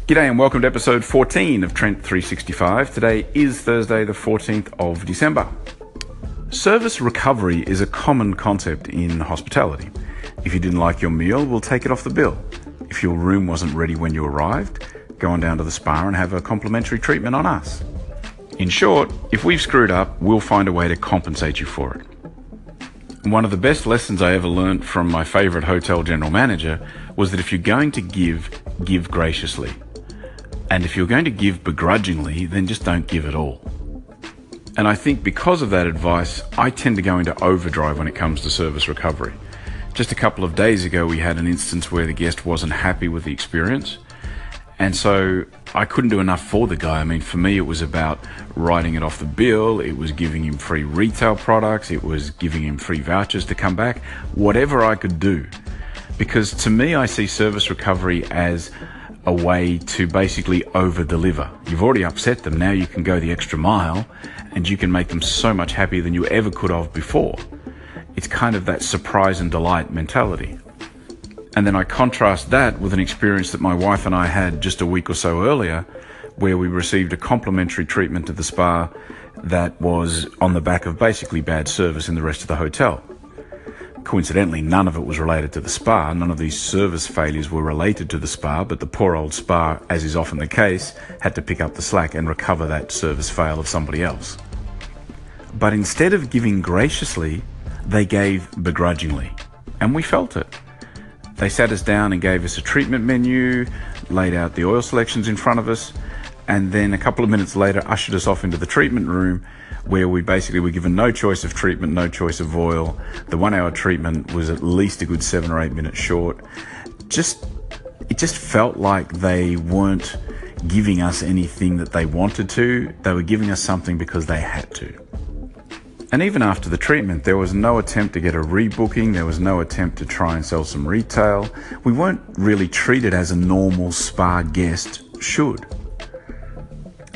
G'day and welcome to episode 14 of Trent365. Today is Thursday the 14th of December. Service recovery is a common concept in hospitality. If you didn't like your meal, we'll take it off the bill. If your room wasn't ready when you arrived, go on down to the spa and have a complimentary treatment on us. In short, if we've screwed up, we'll find a way to compensate you for it. One of the best lessons I ever learned from my favorite hotel general manager was that if you're going to give graciously. And if you're going to give begrudgingly, then just don't give at all. And I think because of that advice, I tend to go into overdrive when it comes to service recovery. Just a couple of days ago, we had an instance where the guest wasn't happy with the experience. And so I couldn't do enough for the guy. I mean, for me, it was about writing it off the bill. It was giving him free retail products. It was giving him free vouchers to come back, whatever I could do. Because to me, I see service recovery as a way to basically over-deliver. You've already upset them. Now you can go the extra mile and you can make them so much happier than you ever could have before. It's kind of that surprise and delight mentality. And then I contrast that with an experience that my wife and I had just a week or so earlier, where we received a complimentary treatment at the spa that was on the back of basically bad service in the rest of the hotel. Coincidentally, none of it was related to the spa. None of these service failures were related to the spa, but the poor old spa, as is often the case, had to pick up the slack and recover that service fail of somebody else. But instead of giving graciously, they gave begrudgingly, and we felt it. They sat us down and gave us a treatment menu, laid out the oil selections in front of us, and then a couple of minutes later ushered us off into the treatment room, where we basically were given no choice of treatment, no choice of oil. The 1 hour treatment was at least a good 7 or 8 minutes short. It just felt like they weren't giving us anything that they wanted to. They were giving us something because they had to. And even after the treatment, there was no attempt to get a rebooking. There was no attempt to try and sell some retail. We weren't really treated as a normal spa guest should.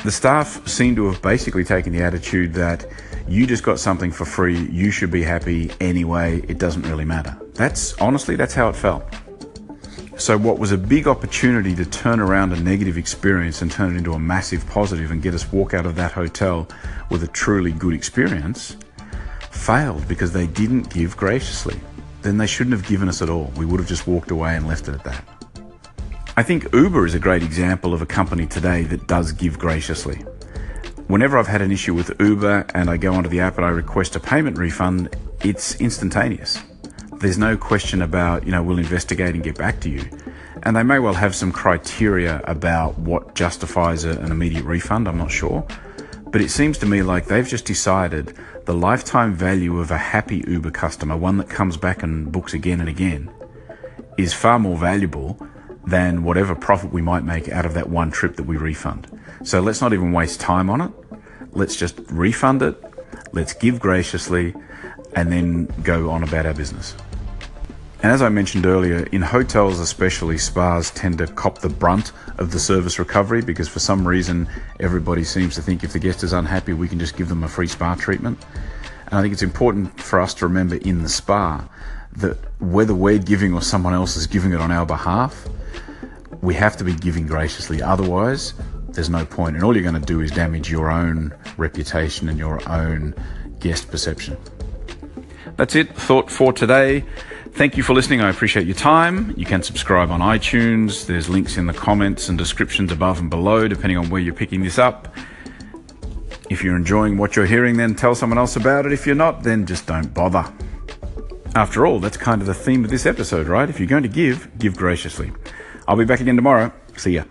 The staff seem to have basically taken the attitude that you just got something for free, you should be happy anyway, it doesn't really matter. That's how it felt. So what was a big opportunity to turn around a negative experience and turn it into a massive positive and get us walk out of that hotel with a truly good experience, failed because they didn't give graciously. Then they shouldn't have given us at all. We would have just walked away and left it at that. I think Uber is a great example of a company today that does give graciously. Whenever I've had an issue with Uber and I go onto the app and I request a payment refund, it's instantaneous. There's no question about, we'll investigate and get back to you. And they may well have some criteria about what justifies an immediate refund, I'm not sure. But it seems to me like they've just decided the lifetime value of a happy Uber customer, one that comes back and books again and again, is far more valuable than whatever profit we might make out of that one trip that we refund. So let's not even waste time on it. Let's just refund it. Let's give graciously and then go on about our business. And as I mentioned earlier, in hotels especially, spas tend to cop the brunt of the service recovery because for some reason everybody seems to think if the guest is unhappy, we can just give them a free spa treatment. And I think it's important for us to remember in the spa that whether we're giving or someone else is giving it on our behalf, we have to be giving graciously. Otherwise, there's no point. And all you're going to do is damage your own reputation and your own guest perception. That's it. Thought for today. Thank you for listening. I appreciate your time. You can subscribe on iTunes. There's links in the comments and descriptions above and below, depending on where you're picking this up. If you're enjoying what you're hearing, then tell someone else about it. If you're not, then just don't bother. After all, that's kind of the theme of this episode, right? If you're going to give graciously. I'll be back again tomorrow. See ya.